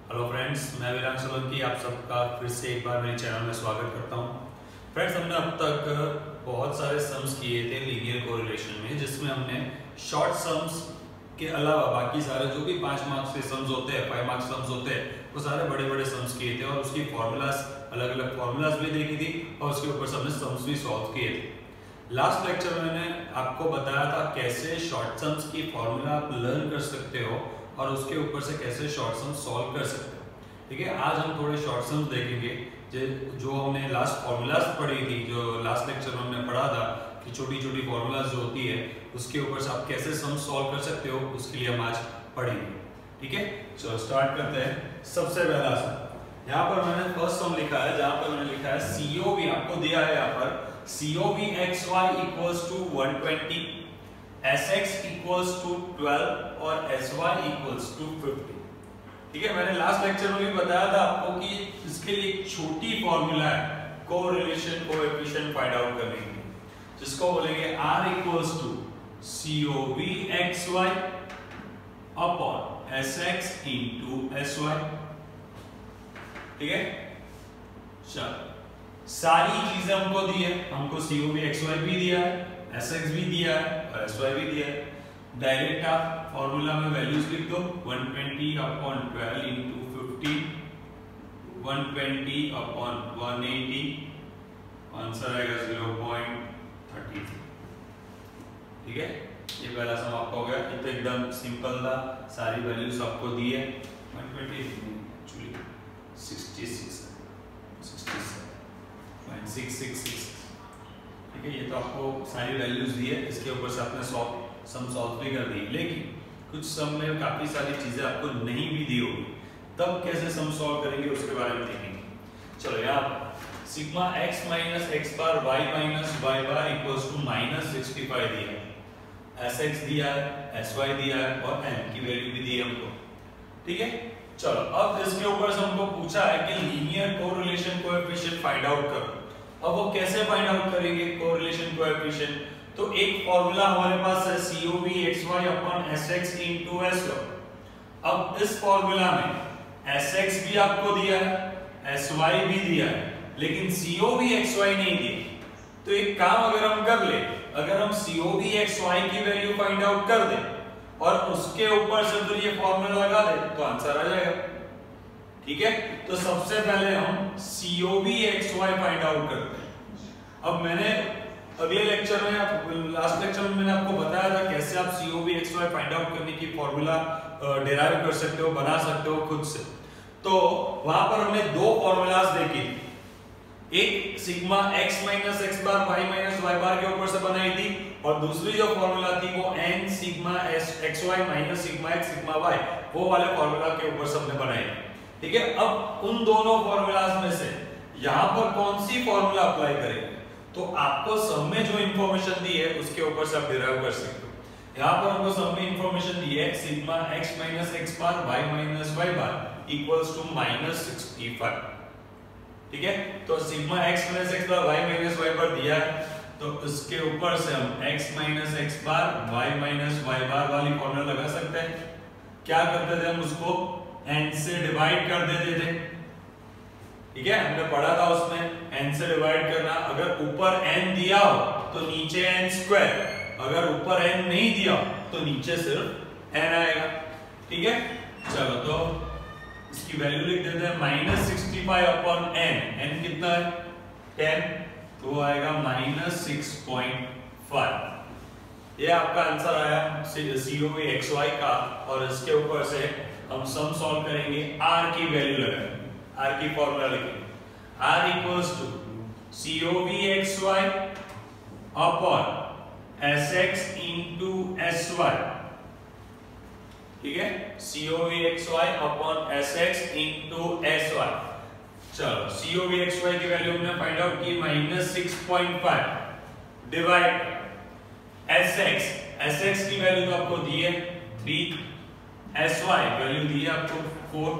Hello friends, मैं वीरांग सोलंकी आप सबका फिर से एक बार मेरे चैनल में स्वागत करता हूं। फ्रेंड्स, हमने अब तक बहुत सारे सम्स किए थे लीनियर कोरिलेशन में, जिसमें हमने शॉर्ट सम्स के अलावा बाकी सारे जो भी 5 मार्क्स के सम्स होते हैं, 5 मार्क्स सम्स होते हैं, वो सारे बड़े बड़े सम्स किए थे और उसकी फॉर्मूलाज अलग अलग फॉर्मूलाज भी देखी थी और उसके ऊपर से हमने सम्स भी सॉल्व किए थे। लास्ट लेक्चर में मैंने आपको बताया था कैसे शॉर्ट सम्स की फॉर्मूला आप लर्न कर सकते हो और उसके ऊपर से कैसे शॉर्ट सम्स सॉल्व कर सकते हो। ठीक है, आज हम थोड़े शॉर्ट सम्स देखेंगे जो हमने लास्ट फॉर्मूलाज पढ़ी थी, जो लास्ट लेक्चर में हमने पढ़ा था कि छोटी छोटी फॉर्मूलाज जो होती है उसके ऊपर से आप कैसे सम्स सॉल्व कर सकते हो, उसके लिए हम आज पढ़ेंगे। ठीक है, चलो स्टार्ट करते हैं। सबसे पहला सम यहाँ पर मैंने फर्स्ट सम लिखा है, जहां पर मैंने लिखा है COV आपको दिया है यहाँ पर COV XY equals to 120, SX equals to 12 और SY equals to 50। ठीक है, मैंने लास्ट लेक्चर में भी बताया था आपको कि इसके लिए एक छोटी फॉर्मूला है कोरिलेशन कोएफिशिएंट फाइंड आउट करने के लिए, जिसको बोलेंगे R equals to COV XY upon SX into SY। ठीक है, चलो सारी चीजें हमको दी है, हमको COV XY भी दिया है, SX भी दिया है और SY भी दिया है। डायरेक्ट आप फॉर्मूला में वैल्यूज लिख दो, 120 अपॉन 12 इंटू 50, 120 अपॉन 180, आंसर आएगा 0.33। ठीक है, ये पहला सम आपका हो गया। ये तो एकदम सिंपल था, सारी वैल्यूज आपको दी है। 120 एक्चुअली 66.666। ठीक है, ये तो आपको सारी वैल्यूज दी है, इसके ऊपर से आपने सम सॉल्व भी कर दी। लेकिन कुछ सम में काफी सारी चीजें आपको नहीं भी दी होगी, तब कैसे सम सॉल्व करेंगे उसके बारे में देखेंगे। चलो यहाँ sigma x minus x bar y minus y bar equals to -65 दिया है, sx दिया है, sy दिया है और m की वैल्यू भी दी है हमको। ठीक है, चलो अब इसके ऊपर से हमको पूछा है कि linear correlation coefficient find out करो। अब वो कैसे फाइंड आउट करेंगे कोरिलेशन कोएफिशिएंट? तो एक फॉर्मूला हमारे पास है COV XY upon SX into SY। अब इस फॉर्मूला में SX भी आपको दिया है, SY भी दिया है, लेकिन COV XY नहीं दिया। तो एक काम अगर हम कर ले, अगर हम COV XY की वैल्यू फाइंड आउट कर दें और उसके ऊपर से फिर ये फॉर्मूला लगा दे तो आंसर आ जाएगा। ठीक है, तो सबसे पहले हम COV XY फाइंड आउट करते हैं। अब मैंने अगले लेक्चर में, लास्ट लेक्चर में मैंने आपको बताया था कैसे आप COV XY फाइंड आउट करने की फॉर्मूला डिराइव कर सकते हो, बना सकते हो खुद से। तो वहां पर हमने दो फॉर्मूलाज देखे, एक sigma x minus x bar y minus y बार के ऊपर से बनाई थी और दूसरी जो फॉर्मूला थी वो n sigma xy minus sigma x sigma y, वो वाले फॉर्मूला के ऊपर से हमने बनाई। ठीक है, अब उन दोनों फॉर्मूलाज में से यहां पर कौन सी फॉर्मूला अप्लाई करेंगे, तो आपको सम में जो इंफॉर्मेशन दी है उसके ऊपर से आप डिराइव कर सकते हो। यहां पर हमको सम में इंफॉर्मेशन दी है sigma x minus x bar y minus y bar equals to -65। ठीक है, तो sigma x minus x bar y minus y bar दिया है, तो इसके ऊपर से हम x minus x bar y minus y bar वाली फॉर्मूला लगा सकते हैं। क्या करते थे हम, उसको n से डिवाइड कर देते थे। ठीक है, हमने पढ़ा था उसमें n से डिवाइड करना। अगर ऊपर n दिया हो तो नीचे n स्क्वायर, अगर ऊपर n नहीं दिया तो नीचे सिर्फ n आएगा। ठीक है, चलो तो इसकी वैल्यू लिख देते हैं -65 अपॉन n। n कितना है 10, तो आएगा -6.5। ये आपका आंसर आया COV XY का। और इसके ऊपर से हम सम सॉल्व करेंगे, r की वैल्यू लगाएंगे, R की फॉर्मूला लिखेंगे, R equals to COV XY upon SX into SY। ठीक है, COV XY upon SX into SY। चलो COV XY की वैल्यू हमने फाइंड आउट की -6.5 डिवाइड SX की वैल्यू तो आपको दी है 3, SY वैल्यू दी है आपको 4,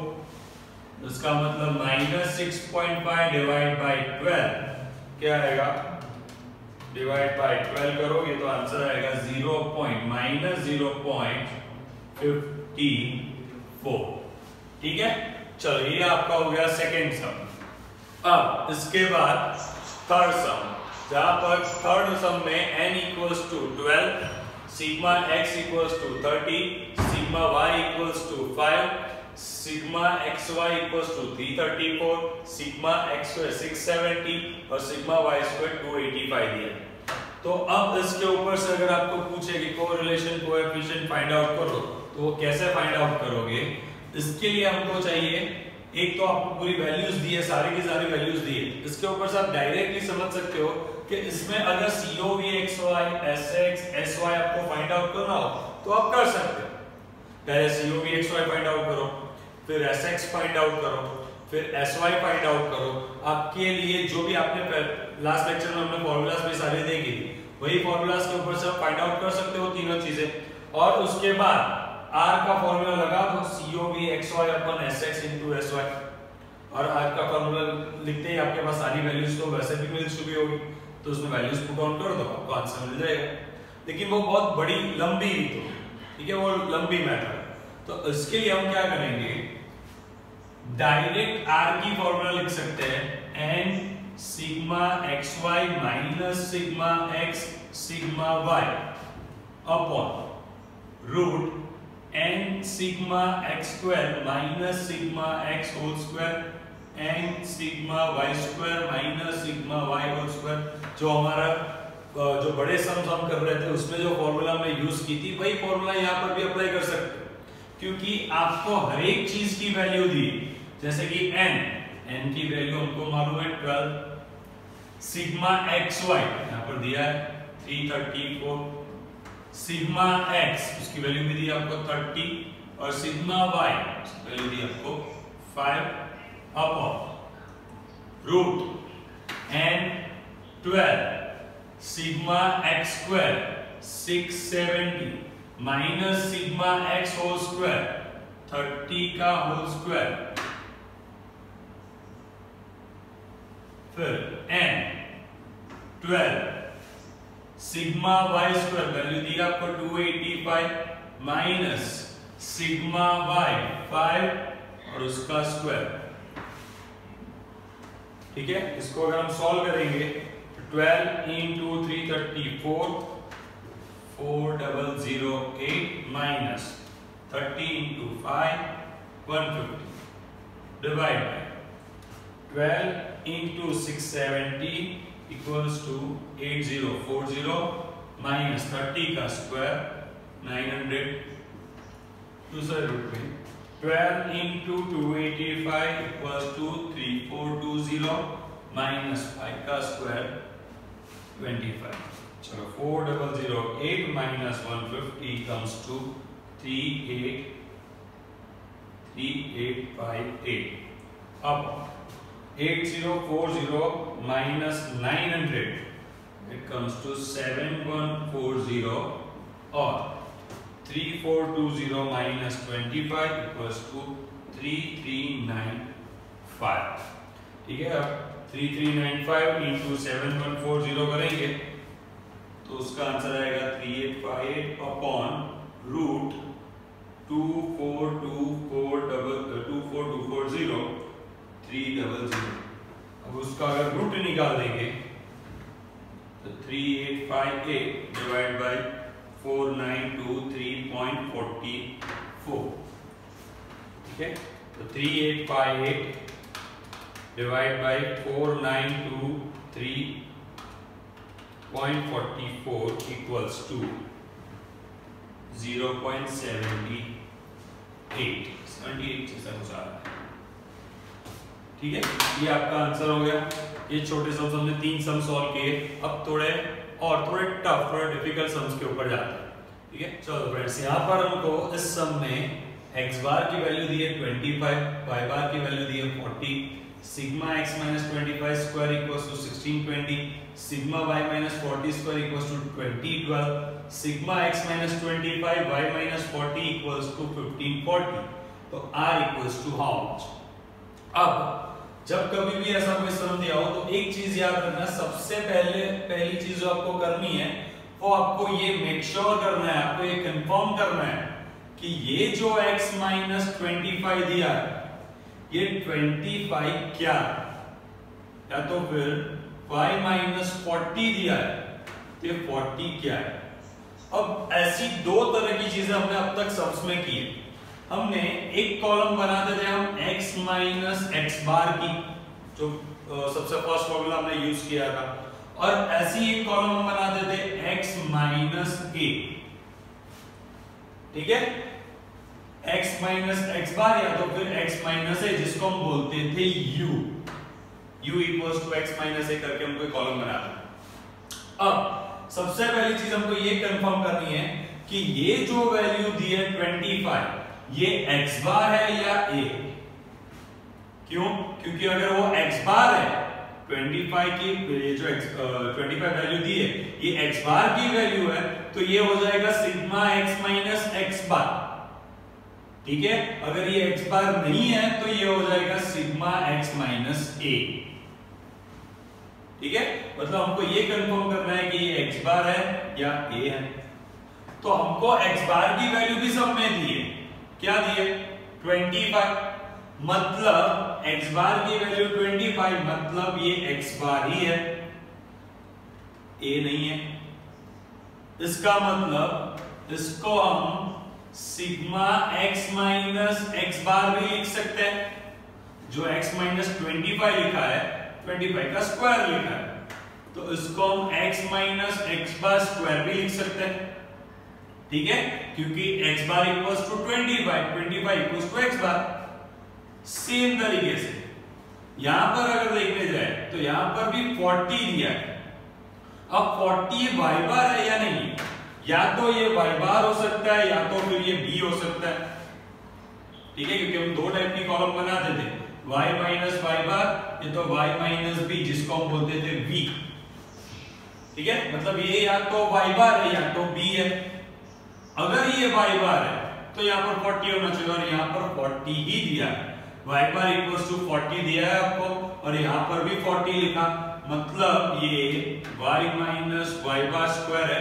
इसका मतलब -6.5 डिवाइड बाय 12 क्या आएगा, डिवाइड बाय 12 करोगे तो आंसर आएगा -0.54। ठीक है, चलो ये आपका हो गया सेकेंड सम। अब इसके बाद थर्ड सम, जहां पर थर्ड सम में n equals to 12, sigma x equals to 30, sigma y equals to 5, sigma xy equals to 334, sigma x square 670 और सिग्मा y स्क्वायर 285 दिया। तो अब इसके ऊपर से अगर आपको पूछे कि कोरिलेशन कोएफिशिएंट फाइंड आउट करो तो वो कैसे फाइंड आउट करोगे? इसके लिए हमको चाहिए, एक तो आपको पूरी वैल्यूज दी है, सारी की सारी वैल्यूज दी है, इसके ऊपर से आप डायरेक्टली समझ सकते हो कि इसमें अगर COV XY SX SY आपको फाइंड आउट करना हो तो आप कर सकते हो। पहले COV XY फाइंड आउट करो, फिर SX फाइंड आउट करो, फिर SY फाइंड आउट करो। आपके लिए जो भी आपने लास्ट लेक्चर में हमने फॉर्मूलाज भी सारे देखी थी, वही फॉर्मूलाज के ऊपर से आप फाइंड आउट कर सकते हो तीनों चीजें। और उसके बाद R का फॉर्मूला लगा दो COV XY अपन SX into SY, और R का फॉर्मूला लिखते ही आपके पास सारी वैल्यूज तो वैसे भी मिल चुकी होगी, तो उसमें वैल्यूज पुट डाउन कर दो, आपको आंसर मिल जाएगा। लेकिन वो बहुत बड़ी लंबी तो ठीक है, वो लंबी मेथड, तो इसके लिए हम क्या करेंगे, डायरेक्ट R की फॉर्मूला लिख सकते हैं n sigma xy minus sigma x sigma y upon root n sigma x square minus sigma x whole square n sigma y square minus sigma y whole square. जो हमारा जो बड़े sums हम कर रहे थे उसमें जो फॉर्मूला में यूज की थी वही फॉर्मूला यहाँ पर भी अप्लाई कर सकते हो, क्योंकि आपको हर एक चीज की वैल्यू दी, जैसे कि n की वैल्यू हमको मालूम है 12, सिग्मा xy यहाँ पर दिया है 334, सिग्मा x उसकी वैल्यू भी दी आपको 30 और सिग्मा y उसकी वैल्यू दी आपको 5 upon root n 12 sigma x square 670 minus sigma x whole square 30 का होल स्क्वायर, फिर n 12 sigma y square value दी आपको 285 माइनस सिग्मा y 5 और उसका स्क्वायर। ठीक है, इसको अगर हम सॉल्व करेंगे 12 into 334 4008 minus 30 into 5 150 divide by 12 into 670 equals to 8040 minus 30 का स्क्वायर 900 दूसरे रूट में 12 into 285 equals to 3420 minus 5 का स्क्वायर 25। चलो 4008 minus 150 comes to 3858। अब 8040 minus 900 it comes to 7140 और 3420 minus 25 equals to 3395। ठीक है, अब 3395 into 7140 करेंगे तो उसका आंसर आएगा 3858 अपॉन रूट 242440 300। अब उसका अगर रूट निकाल देंगे तो 3858 डिवाइड बाय 4923.44। ठीक है, तो 3858 डिवाइड बाय 4923.44 इक्वल्स टू 0.78 जैसा कुछ आ रहा है। ठीक है, ये आपका आंसर हो गया। ये छोटे सम्स हमने 3 सम सॉल्व किए, अब थोड़े टफ थोड़े डिफिकल्ट सम्स के ऊपर जाते हैं। ठीक है, चलो फ्रेंड्स, यहाँ पर हमको इस सम में x बार की वैल्यू दी है 25, y बार की वैल्यू दी है 40, sigma x minus 25 square equals to 1620, sigma y minus 40 square equals to 2012, sigma x minus 25 y minus 40 equals to 1540। तो r equals to how much? अब जब कभी भी ऐसा कोई सम दिया हो तो एक चीज याद रखना, सबसे पहली चीज जो आपको करनी है वो आपको ये मेक श्योर करना है, आपको ये कंफर्म करना है कि ये जो x minus 25 दिया है ये 25 क्या है, या तो फिर y माइनस 40 दिया है तो ये 40 क्या है। अब ऐसी दो तरह की चीजें हमने अब तक सम्स में की है। हमने एक कॉलम बनाते थे हम x माइनस एक्स बार की, जो सबसे फर्स्ट फॉर्मूला हमने यूज किया था, और ऐसी एक कॉलम हम बनाते थे x माइनस a, ठीक है, x माइनस एक्स बार या तो फिर x माइनस a, जिसको हम बोलते थे u equals to x minus a करके हमको कॉलम बनाना है। अब सबसे पहली चीज हमको ये कंफर्म करनी है कि ये जो वैल्यू दी है 25, ये x बार है या a। क्यों? क्योंकि अगर वो x बार है, 25 की ये जो 25 वैल्यू दी है ये x बार की वैल्यू है, तो ये हो जाएगा सिग्मा x माइनस एक्स बार, ठीक है। अगर ये x बार नहीं है तो ये हो जाएगा सिग्मा x माइनस a, ठीक है। मतलब हमको ये कंफर्म करना है कि ये x बार है या a है। तो हमको x बार की वैल्यू भी सब में दी है, क्या दी है 25, मतलब x बार की वैल्यू 25, मतलब ये x बार ही है, a नहीं है। इसका मतलब इसको हम सिग्मा x माइनस एक्स बार भी लिख सकते हैं। जो x माइनस 25 लिखा है, 25 का स्क्वायर लिखा है, तो इसको हम x minus x bar square भी लिख सकते हैं, ठीक है, क्योंकि x bar equals to 25 equals to x bar. Same तरीके से यहां पर अगर देखने जाए तो यहां पर भी 40 दिया है। अब 40 y बार है या नहीं, या तो ये y बार हो सकता है या तो फिर ये b हो सकता है, ठीक है, क्योंकि हम दो टाइप की कॉलम बनाते थे, y माइनस y बार, ये तो y माइनस b, जिसको हम बोलते थे v, ठीक है। मतलब ये या तो y बार है या तो b है। अगर ये y बार है तो यहाँ पर 40 होना चाहिए, और यहाँ पर 40 ही दिया है, y बार इक्वल्स टू 40 दिया है आपको, और यहाँ पर भी 40 लिखा, मतलब ये y minus y bar square है,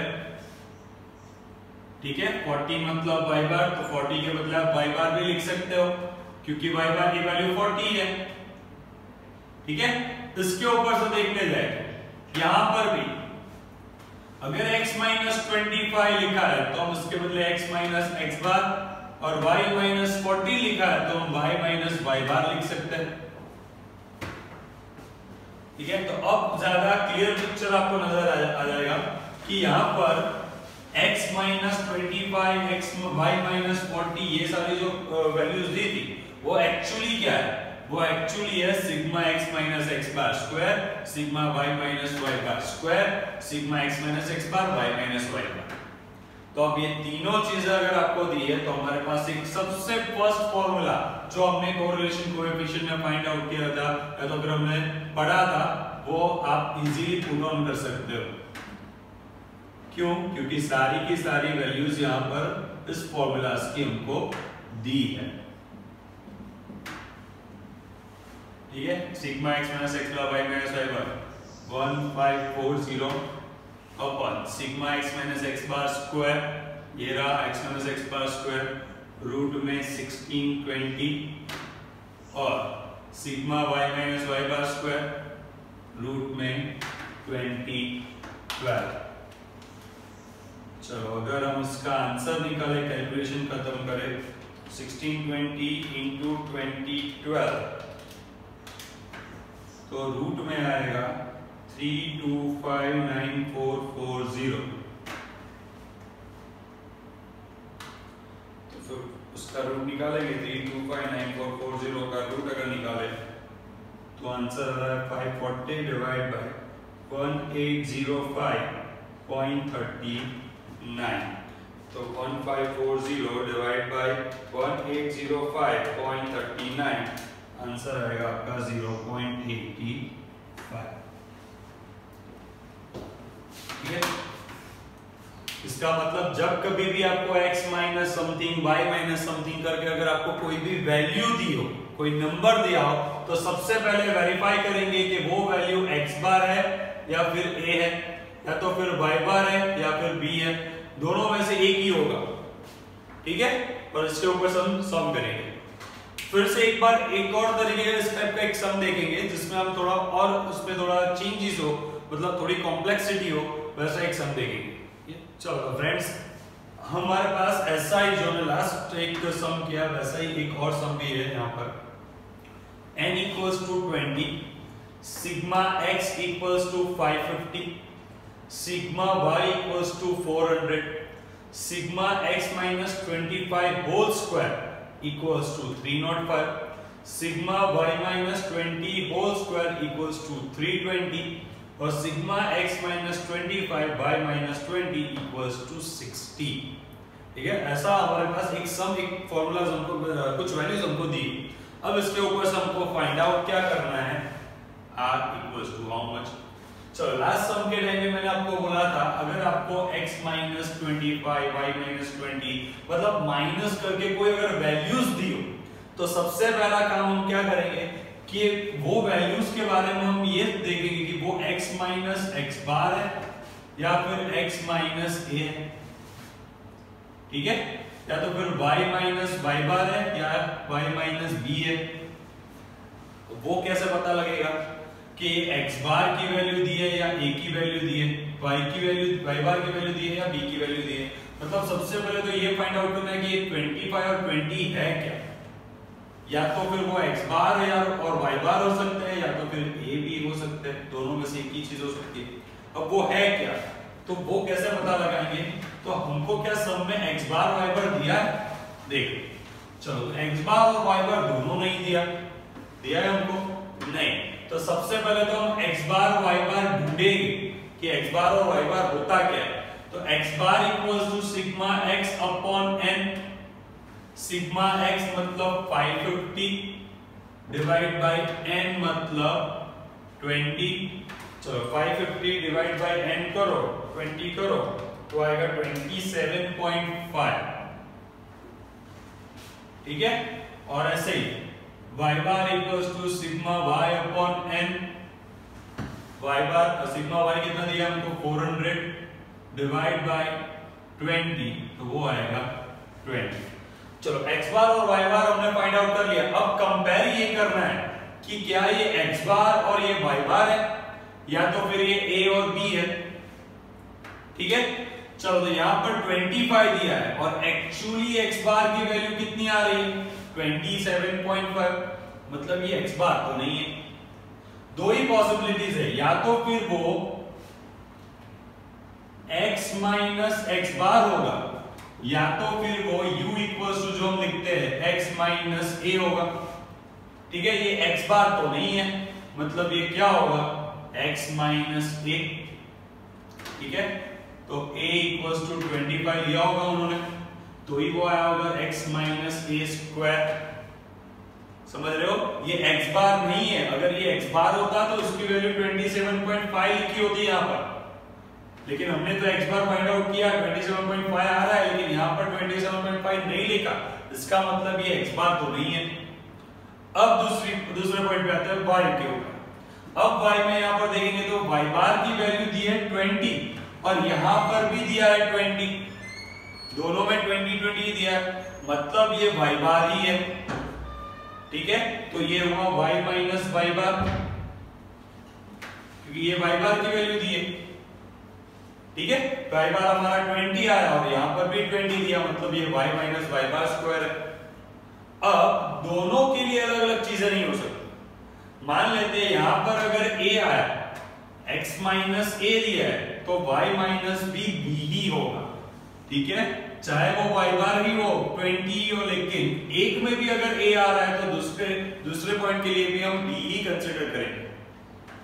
ठीक है। 40 मतलब y बार, तो 40 के बदले आप y बार भी लिख सकते हो, क्योंकि y बार की वैल्यू 40 है, ठीक है। इसके ऊपर से देखने जाए यहां पर भी अगर x माइनस 25 लिखा है तो हम इसके बदले x माइनस एक्स बार, और y माइनस 40 लिखा है तो हम y माइनस y बार लिख सकते हैं, ठीक है। तो अब ज्यादा क्लियर पिक्चर आपको नजर आ जाएगा कि यहाँ पर x माइनस 25, y माइनस 40, ये सारी जो वैल्यूज दी थी वो एक्चुअली क्या है, वो एक्चुअली है sigma x minus x bar square, sigma y minus y bar square, sigma x minus x bar, y minus y bar. तो अब ये तीनों चीजें अगर आपको दी है तो हमारे पास एक सबसे फर्स्ट फॉर्मूला जो हमने कोरिलेशन कोएफिशिएंट में फाइंड आउट किया था या तो फिर हमने पढ़ा था, वो आप इजीली पुट ऑन कर सकते हो। क्यों? क्योंकि सारी की सारी वैल्यूज यहाँ पर इस फॉर्मूलास की हमको दी है, ठीक है। Sigma x minus x bar, y minus y बार 1540 अपन sigma x minus x bar square, ये रहा x minus x bar square, root में 1620, और sigma y minus y bar square, root में 2012। चलो अगर हम इसका आंसर निकाले, कैलकुलेशन खत्म करें, 1620 इंटू 2012, तो रूट में आएगा 3259,440। तो फिर उसका रूट निकालेंगे, 3259,440 का रूट अगर निकाले तो आंसर आ रहा है 540 डिवाइड बाय 1805.39। तो 1540 डिवाइड बाय 1805.39, आंसर आएगा आपका 0.85, ठीक है। इसका मतलब जब कभी भी आपको x minus something, y minus something करके अगर आपको कोई भी वैल्यू दी हो, कोई नंबर दिया हो, तो सबसे पहले वेरीफाई करेंगे कि वो वैल्यू x बार है या फिर a है, या तो फिर y बार है या फिर b है, दोनों में से एक ही होगा, ठीक है। और इसके ऊपर हम सम करेंगे। फिर से एक बार एक और तरीके का इस टाइप का एक सम देखेंगे जिसमें हम थोड़ा और उसमें थोड़ा चेंजेस हो, मतलब थोड़ी कॉम्प्लेक्सिटी हो, वैसा एक सम देखेंगे। चलो फ्रेंड्स, हमारे पास ऐसा ही जो लास्ट एक सम किया वैसा ही एक और सम भी है यहाँ पर। n equals to 20, sigma x equals to 550, sigma y equals to 400, sigma x minus 25 whole square equals to 305, sigma y minus 20 whole square equals to 320 और sigma x minus 25 y minus 20 equals to 60। ठीक है, ऐसा हमारे पास एक सम, एक formula हमको कुछ values हमको दी। अब इसके ऊपर से हमको फाइंड आउट क्या करना है, r equals to how much। चलो लास्ट सम के टाइम में मैंने आपको बोला था अगर आपको x minus 25 y minus 20 मतलब माइनस करके कोई अगर वैल्यूज दी हो तो सबसे पहला काम हम क्या करेंगे कि वो वैल्यूज के बारे में हम ये देखेंगे कि वो x minus x बार है या फिर x minus a है। ठीक है, या तो फिर y minus y बार है या y minus b है। वो कैसे पता लगेगा कि x बार की वैल्यू दी है या a की वैल्यू दी है, y की वैल्यू y बार की वैल्यू दी है या b की वैल्यू दी है। मतलब सबसे पहले तो ये फाइंड आउट करना है कि 25 और 20 है क्या, या तो फिर वो x बार है और y बार हो सकते हैं या तो फिर a भी हो सकते हैं, दोनों में से एक ही चीज हो सकती है। अब वो है क्या, तो वो कैसे पता लगाएंगे, तो हमको क्या सम में x बार y बार दिया है, देखो चलो x बार और y बार दोनों नहीं दिया है हमको नहीं, तो सबसे पहले तो हम x बार y बार ढूंढेंगे कि x बार और y बार होता क्या है। तो x bar equals to sigma x upon n, sigma x मतलब 550 डिवाइड बाय n मतलब 20। चलो 550 डिवाइड बाय n करो, 20 करो तो आएगा 27.5। ठीक है, और ऐसे ही y bar equals to sigma y upon n, y bar sigma y कितना दिया हमको 400 डिवाइड बाय 20 तो वो आएगा 20। चलो x बार और y बार हमने फाइंड आउट कर लिया। अब कंपेयर ये करना है कि क्या ये x बार और ये y बार है या तो फिर ये a और b है। ठीक है, चलो तो यहाँ पर 25 दिया है और एक्चुअली x बार की वैल्यू कितनी आ रही है 27.5, मतलब ये x बार तो नहीं है। दो ही पॉसिबिलिटीज है, या तो फिर वो x माइनस x बार होगा या तो फिर वो u इक्वल्स टू जो हम लिखते हैं x माइनस a होगा। ठीक है, ये x बार तो नहीं है, मतलब ये क्या होगा x माइनस a। ठीक है, तो a इक्वल्स टू 25 लिया होगा उन्होंने, तो ही वो आया होगा x माइनस a स्क्वायर। समझ रहे हो, ये x बार नहीं है, अगर ये x बार होता तो उसकी वैल्यू 27.5 लिखी होती यहाँ पर, लेकिन हमने तो x बार फाइंड आउट किया 27.5 आ रहा है, लेकिन यहाँ पर 27.5 नहीं लिखा, इसका मतलब ये x बार तो नहीं है। अब दूसरे पॉइंट पे आते हैं y के ऊपर। अब y में यहाँ पर देखेंगे तो y बार की वैल्यू दी है 20 और यहाँ पर भी दिया है 20, दोनों में 20 दिया है, मतलब ये y बार ही है। ठीक है, तो ये हुआ y माइनस y बार, क्योंकि ये y बार की वैल्यू दी है। ठीक है, y बार हमारा 20 आया और यहाँ पर भी 20 दिया, मतलब ये y minus y bar square है। अब दोनों के लिए अलग अलग चीजें नहीं हो सकती। मान लेते हैं यहाँ पर अगर a आया, x माइनस a दिया है तो y माइनस b ही होगा। ठीक है, चाहे वो y बार ही हो 20 ही हो, लेकिन एक में भी अगर a आ रहा है तो दूसरे पॉइंट के लिए भी हम b ही कंसीडर करेंगे।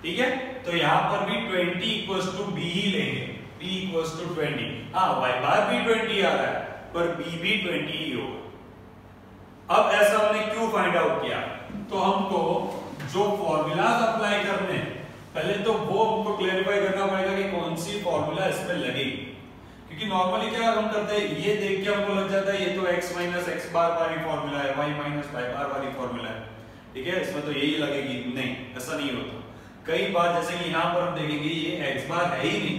ठीक है, तो यहाँ पर भी 20 इक्वल्स टू b ही लेंगे, b इक्वल्स टू 20। हाँ, y बार भी 20 आ रहा है पर b भी 20 ही होगा। अब ऐसा हमने क्यों फाइंड आउट किया, तो हमको जो फॉर्मूलाज अप्लाई करने हैं पहले तो वो हमको क्लेरिफाई करना पड़ेगा कि कौन सी फॉर्मूला इसमें लगेगी, क्योंकि नॉर्मली क्या हम करते हैं, ये देख के हमको लग जाता है ये तो x माइनस x बार वाली फॉर्मूला है, y माइनस y बार वाली फॉर्मूला है। ठीक है, इसमें तो यही लगेगी, नहीं ऐसा नहीं होता। कई बार जैसे कि यहाँ पर हम देखेंगे ये x बार है ही नहीं,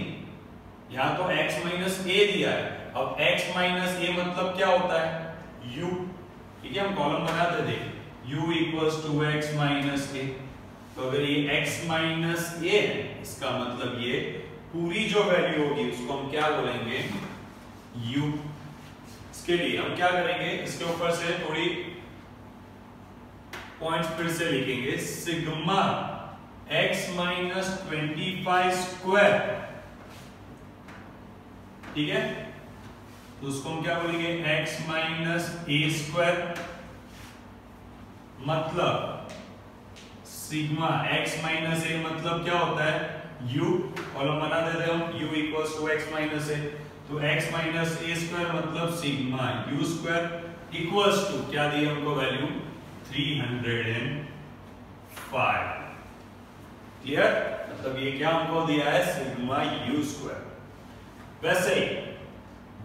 यहाँ तो x माइनस a दिया है। अब x माइनस a मतलब क्या होता है u। ठीक है, हम कॉलम बनाते देखें u equals to x minus a. तो अगर ये x माइनस ए है, इसका मतलब ये पूरी जो वैल्यू होगी उसको हम क्या बोलेंगे, u। इसके लिए हम क्या करेंगे, इसके ऊपर से थोड़ी पॉइंट्स फिर से लिखेंगे। सिग्मा x माइनस 25 स्क्वायर, ठीक है, तो उसको हम क्या बोलेंगे, x माइनस ए स्क्वायर, मतलब सिग्मा x माइनस ए मतलब क्या होता है, u। कॉलम बना देते हैं हम, u equals to x minus a. तो x माइनस ए स्क्वायर मतलब sigma u square equals to क्या दिए हमको वैल्यू, 305। क्लियर, मतलब ये क्या हमको दिया है, सिग्मा u स्क्वायर। वैसे ही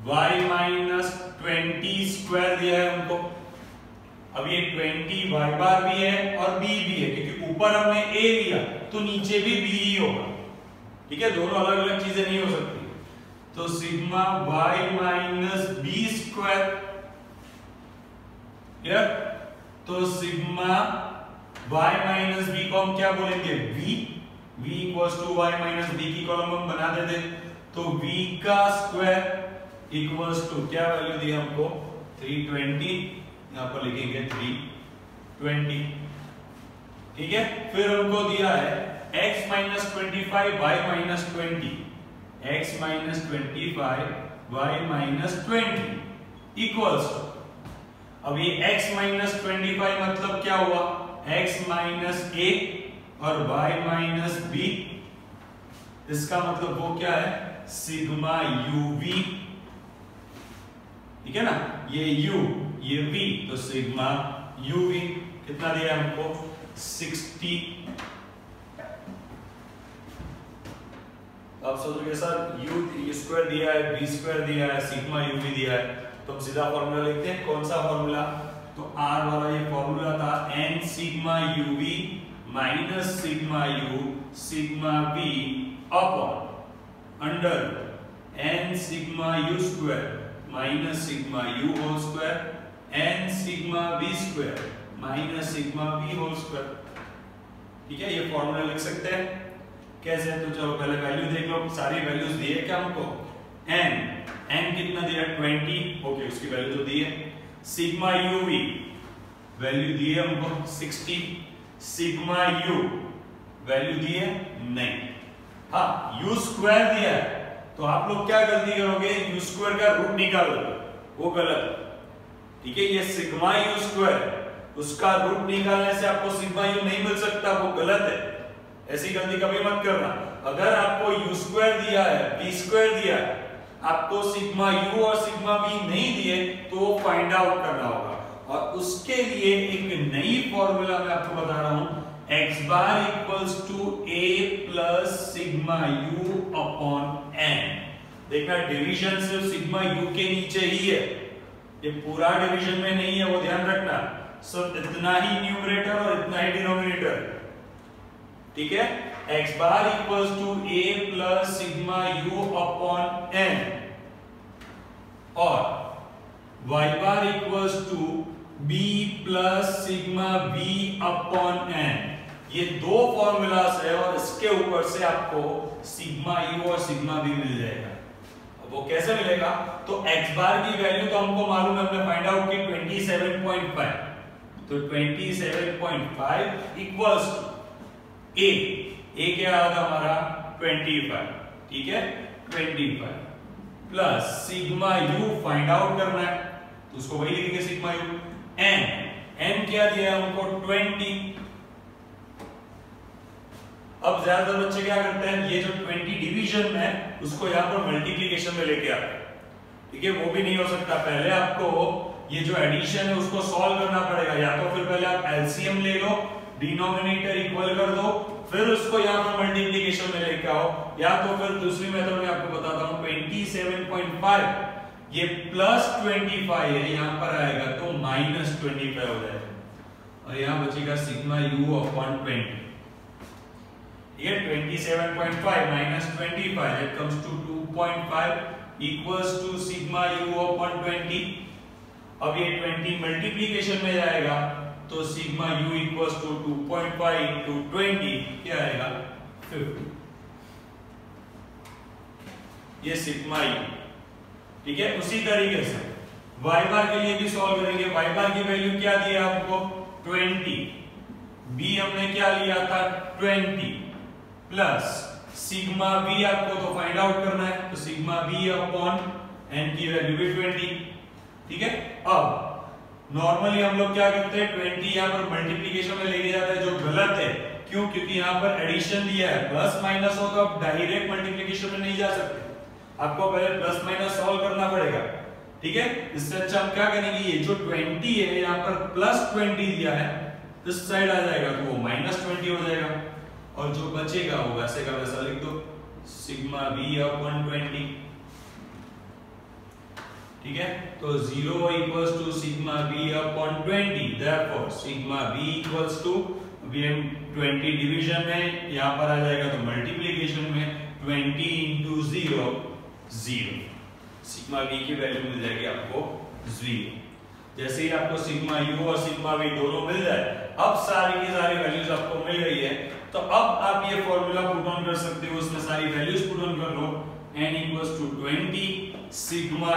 y माइनस 20 स्क्वायर दिया है हमको। अब ये 20 y बार भी है और b भी है, क्योंकि ऊपर हमने a लिया तो नीचे भी b ही होगा, ठीक है, दोनों अलग अलग चीजें नहीं हो सकती। तो sigma y minus b square, clear. तो सिग्मा y माइनस b को हम क्या बोलेंगे, v equals to y minus b की कॉलम हम बना देते। तो v का स्क्वायर इक्वल्स टू क्या वैल्यू दी हमको, 320, यहां पर लिखेंगे 320, ठीक है। फिर हमको दिया है x minus 25 y minus 20, x minus 25 y minus 20 equals to, अब ये x माइनस 25 मतलब क्या हुआ, x माइनस a और y माइनस b, इसका मतलब वो क्या है, सिग्मा uv, ठीक है ना, ये u ये v, तो सिग्मा uv कितना दिया हमको, 60। आप सोचोगे सर u स्क्वायर दिया है, v स्क्वायर दिया है, सिग्मा uv दिया है, तो हम सीधा फॉर्मूला लिखते हैं। कौन सा फॉर्मूला, तो r वाला ये फॉर्मूला था, n sigma uv minus sigma u sigma v upon under n sigma u square minus sigma u whole square n sigma v square minus sigma v whole square, ठीक है। ये formula लिख सकते हैं कैसे, तो चलो पहले वैल्यू देख लो, सारी वैल्यूज दी है क्या हमको, n कितना दिया, 20, ओके, उसकी वैल्यू तो दी है। सिग्मा uv वैल्यू दी है हमको 60, सिग्मा u वैल्यू दी है नहीं, हाँ u स्क्वायर दिया है, तो आप लोग क्या गलती करोगे, u स्क्वायर का रूट निकालोगे, वो गलत, ठीक है। ये सिग्मा u स्क्वायर, उसका रूट निकालने से आपको सिग्मा u नहीं मिल सकता, वो गलत है, ऐसी गलती कभी मत करना। अगर आपको u स्क्वायर दिया है, v स्क्वायर दिया है, आपको सिग्मा u और सिग्मा v नहीं दिए, तो वो फाइंड आउट करना होगा, और उसके लिए एक नई फॉर्मूला मैं आपको बता रहा हूं, x bar equals to a plus sigma u upon n। देखना डिवीजन सिर्फ सिग्मा u के नीचे ही है, ये पूरा डिवीजन में नहीं है, वो ध्यान रखना, सब इतना ही न्यूमरेटर और इतना ही डिनोमिनेटर, ठीक है। x bar equals to a plus sigma u upon n और y bar equals to b plus sigma v upon n। ये दो फॉर्मूलास है और इसके ऊपर से आपको सिग्मा u और सिग्मा v मिल जाएगा। अब वो कैसे मिलेगा, तो x बार की वैल्यू तो हमको मालूम है, हमने फाइंड आउट की 27.5, तो 27.5 इक्वल्स टू a क्या आ था हमारा 25, ठीक है, 25 plus sigma u find out करना है, तो उसको वही लिखेंगे सिग्मा u, n क्या दिया हमको 20। अब ज्यादातर बच्चे क्या करते हैं, ये जो 20 डिवीजन में है उसको यहाँ पर मल्टीप्लिकेशन में लेके आते हैं, ठीक है, वो भी नहीं हो सकता। पहले आपको ये जो एडिशन है उसको सॉल्व करना पड़ेगा, या तो फिर पहले आप एलसीएम ले लो, डिनोमिनेटर इक्वल कर दो, फिर उसको यहाँ पर मल्टीप्लिकेशन में लेके आओ, या तो फिर दूसरी मेथड में आपको बताता हूँ 27.5 ये प्लस 25 है, यहाँ पर आएगा तो माइनस 25 हो जाएगा, और यहाँ बचेगा सिग्मा u अपॉन 20, ये 27.5 minus 25 that comes to 2.5 equals to sigma u upon 20। अब ये 20 मल्टीप्लिकेशन में जाएगा तो sigma u equals to 2.5 into 20 क्या आएगा 50। ये सिग्मा u, ठीक है। उसी तरीके से y बार के लिए भी सॉल्व करेंगे। y बार की वैल्यू क्या दी है आपको 20, b हमने क्या लिया था 20 प्लस सिग्मा b आपको तो फाइंड आउट करना है, तो सिग्मा b अपॉन n की वैल्यू भी 20, ठीक है। अब नॉर्मली हम लोग क्या करते हैं 20 यहां पर मल्टीप्लिकेशन में लेके जाते हैं, जो गलत है। क्यों? क्योंकि यहां पर एडिशन दिया है, प्लस माइनस हो तो आप डायरेक्ट मल्टीप्लिकेशन में नहीं जा सकते, आपको पहले प्लस माइनस सॉल्व करना पड़ेगा, ठीक है। इससे अच्छा हम क्या करेंगे, ये जो 20 है यहां पर प्लस 20 दिया है, इस साइड आ जाएगा तो वो माइनस 20 हो जाएगा, और जो बचेगा वो वैसे का वैसा लिख दो सिग्मा b अपॉन 20, ठीक है। तो 0 equals to sigma b upon 20, therefore sigma b equals to, अभी हम 20 डिवीजन में यहां पर आ जाएगा तो मल्टीप्लिकेशन में 20 इंटू 0 0, सिग्मा b की वैल्यू मिल जाएगी आपको 0। जैसे ही आपको सिग्मा u और सिग्मा v दोनों मिल जाए, अब सारी की सारी वैल्यूज आपको मिल गई है, तो अब आप ये फॉर्मूला पुट ऑन कर सकते हो, उसमें सारी वैल्यूज पुट ऑन कर लो। n equals to 20 sigma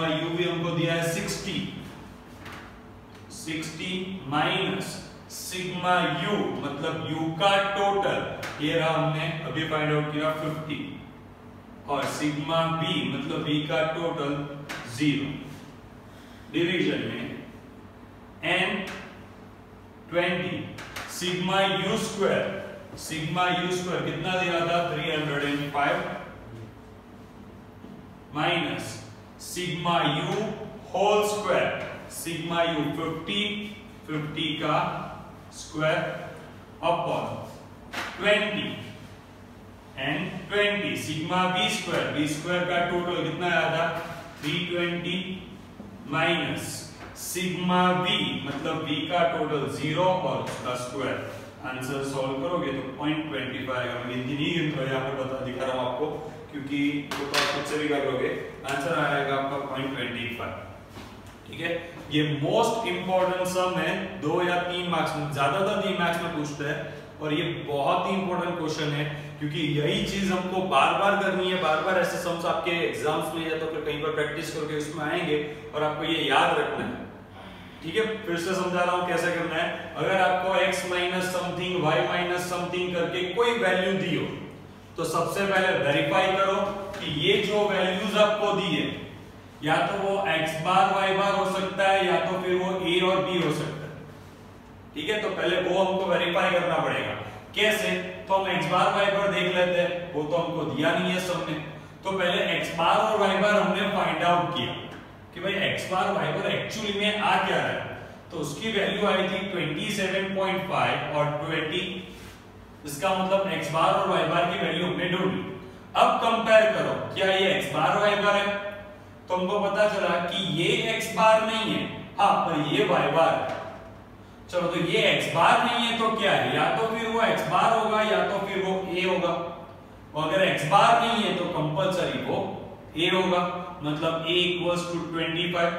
uv हमको दिया है 60 माइनस सिग्मा u मतलब u का टोटल, ये रहा हमने अभी फाइंड आउट किया 50, और सिग्मा b मतलब b का टोटल 0, डिवीजन में n 20 सिग्मा u स्क्वायर कितना दिया था 305 minus sigma u whole square, sigma u 50 का square upon 20 and 20 sigma b square का टोटल कितना आया था 320 माइनस सिग्मा b मतलब b का टोटल 0 और उसका स्क्वायर। आंसर सॉल्व करोगे तो 0.25 आएगा। मैं गिनती नहीं गिन रहा, यहाँ पर दिखा रहा हूँ आपको, क्योंकि वो तो आप खुद से भी कर लोगे। आंसर आएगा आपका 0.25, ठीक है। ये मोस्ट इंपॉर्टेंट सम है, 2 या 3 मार्क्स में, ज्यादातर 3 मार्क्स में पूछते हैं, और ये बहुत ही इंपॉर्टेंट क्वेश्चन है, क्योंकि यही चीज हमको बार बार करनी है। बार बार ऐसे सम्स आपके एग्जाम्स में या तो फिर कहीं पर प्रैक्टिस करके उसमें आएंगे, और आपको ये याद रखना है, ठीक है। फिर से समझा रहा हूं कैसे करना है। अगर आपको x minus something y minus something करके कोई वैल्यू दी हो, तो सबसे पहले वेरीफाई करो कि ये जो वैल्यूज आपको दी है, या तो वो x बार y बार हो सकता है, या तो फिर वो a और b हो सकता है, ठीक है। तो पहले वो हमको वेरीफाई करना पड़ेगा। कैसे? तो हम x बार y बार देख लेते हैं, वो तो हमको दिया नहीं है सबने, तो पहले x बार और y बार हमने फाइंड आउट किया कि भाई x बार y बार एक्चुअली में आ क्या रहा है। तो उसकी वैल्यू आई थी 27.5 और 20, इसका मतलब x बार और y बार की वैल्यू हमने ढूंढ ली। अब कंपेयर करो, क्या ये x बार y बार है? तो हमको पता चला कि ये x बार नहीं है, हाँ पर ये y बार है। चलो, तो ये x बार नहीं है तो क्या है, या तो फिर वो x बार होगा या तो फिर वो a होगा, और अगर x बार नहीं है तो कंपलसरी वो a होगा, मतलब a इक्वल्स टू 25।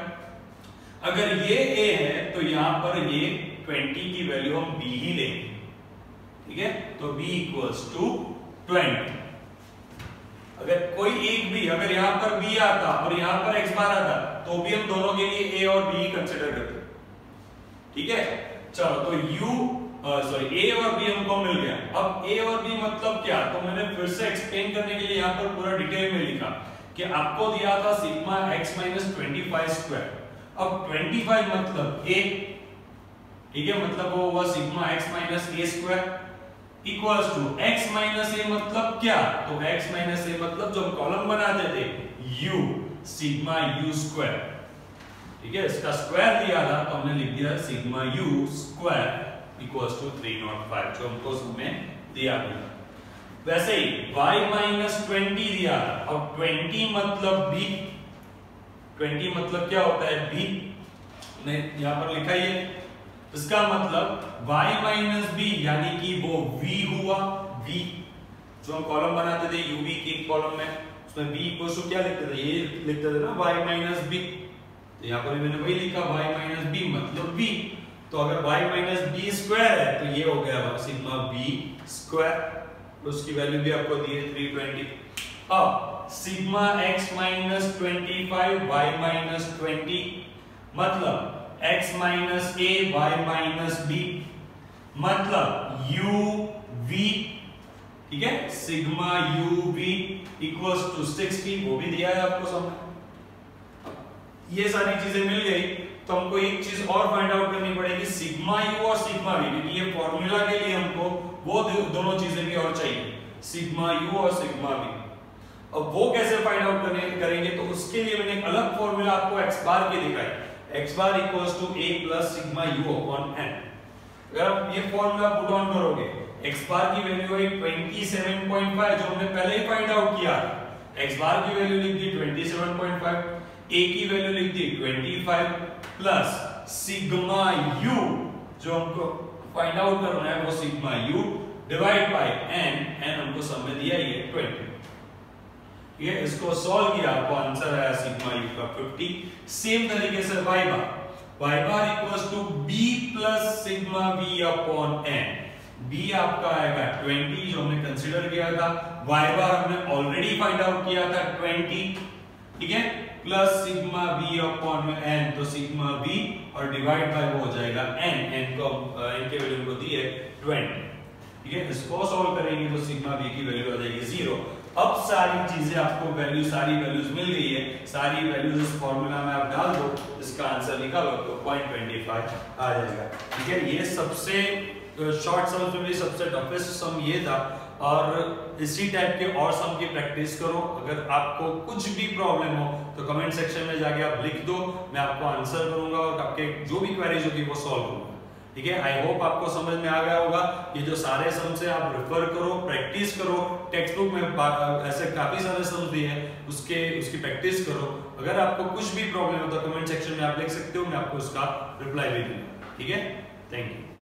अगर ये a है तो यहां पर ये 20 की वैल्यू हम b ही लेंगे, ठीक है। तो b इक्वल्स टू 20। अगर कोई एक भी, अगर यहां पर b आता और यहां पर x बार आता, तो भी हम दोनों के लिए a और b कंसीडर करते, ठीक है। चलो, तो a और b हमको मिल गया। अब a और b मतलब क्या, तो मैंने फिर से एक्सप्लेन करने के लिए यहां पर पूरा डिटेल में लिखा कि आपको दिया था सिग्मा x माइनस 25 स्क्वायर। अब 25 मतलब a, ठीक है, मतलब वो हुआ sigma x minus a square equals to x minus a मतलब क्या, तो x माइनस a मतलब जो कॉलम बनाते थे u, सिग्मा u स्क्वायर, ठीक है। इसका स्क्वायर दिया था तो हमने लिख दिया sigma u square equals to 305, जो हमको उसमें दिया गया। वैसे ही y माइनस 20 दिया, अब 20 मतलब b, 20 मतलब क्या होता है b, ने यहां पर लिखा ही है। इसका मतलब y माइनस b यानी कि वो v हुआ, v जो हम कॉलम बनाते थे uv के कॉलम में, उसमें b इक्वल्स टू क्या लिखते थे, ये लिखते थे ना y माइनस b, तो यहाँ पर मैंने वही लिखा y माइनस बी मतलब b। तो अगर y माइनस बी स्क्वायर है तो ये हो गया सिग्मा b स्क्वायर, तो उसकी वैल्यू भी आपको दी है 320। अब sigma x minus 25 y minus 20 मतलब x minus a y minus b मतलब u v, ठीक है, sigma u v equals to 60, वो भी दिया है आपको समझ। ये सारी चीजें मिल गई तो हमको एक चीज और फाइंड आउट करनी पड़ेगी, सिग्मा u और सिग्मा v, क्योंकि ये फॉर्मूला के लिए हमको वो दोनों चीजें भी और चाहिए, सिग्मा u और सिग्मा v। अब वो कैसे फाइंड आउट करेंगे तो उसके लिए मैंने एक अलग फॉर्मूला आपको x बार के दिखाई, x bar equals to a plus sigma u upon n। अगर आप ये फॉर्मूला पुट ऑन करोगे, x बार की वैल्यू है 27.5 जो हमने पहले ही फाइंड आउट किया, x बार की वैल्यू लिख दी 27.5, a की वैल्यू लिख दी 25 प्लस सिग्मा u जो हमको फाइंड आउट करना है वो sigma u divide by n, n हमको सब में दिया ये 20। ये इसको सॉल्व किया आपको आंसर आया सिग्मा u का 50। सेम तरीके से y bar equals to b plus sigma v upon n, b आपका आएगा 20 जो हमने कंसीडर किया था, y बार हमने ऑलरेडी फाइंड आउट किया था 20, ठीक है, plus sigma v upon n, तो सिग्मा v और डिवाइड बाय वो हो जाएगा n, n को n के वैल्यू को दी है 20, ठीक है। इसको सॉल्व करेंगे तो सिग्मा v की वैल्यू आ जाएगी 0। अब सारी चीजें आपको सारी वैल्यूज मिल गई है, सारी वैल्यूज इस फॉर्मूला में आप डाल दो, इसका आंसर निकालो तो 0.25 आ जाएगा, ठीक है। ये सबसे शॉर्ट सम में भी सबसे टफेस्ट सम ये था, और इसी टाइप के और सम की प्रैक्टिस करो। अगर आपको कुछ भी प्रॉब्लम हो तो कमेंट सेक्शन में जाके आप लिख दो, मैं आपको आंसर करूंगा और आपके जो भी क्वेरीज होगी वो सॉल्व करूंगा, ठीक है। आई होप आपको समझ में आ गया होगा। ये जो सारे सम से आप रेफर करो, प्रैक्टिस करो, टेक्स्ट बुक में ऐसे काफी सारे सम दिए हैं, उसकी प्रैक्टिस करो। अगर आपको कुछ भी प्रॉब्लम हो तो कमेंट सेक्शन में आप लिख सकते हो, मैं आपको उसका रिप्लाई भी दूंगा, ठीक है। Thank you.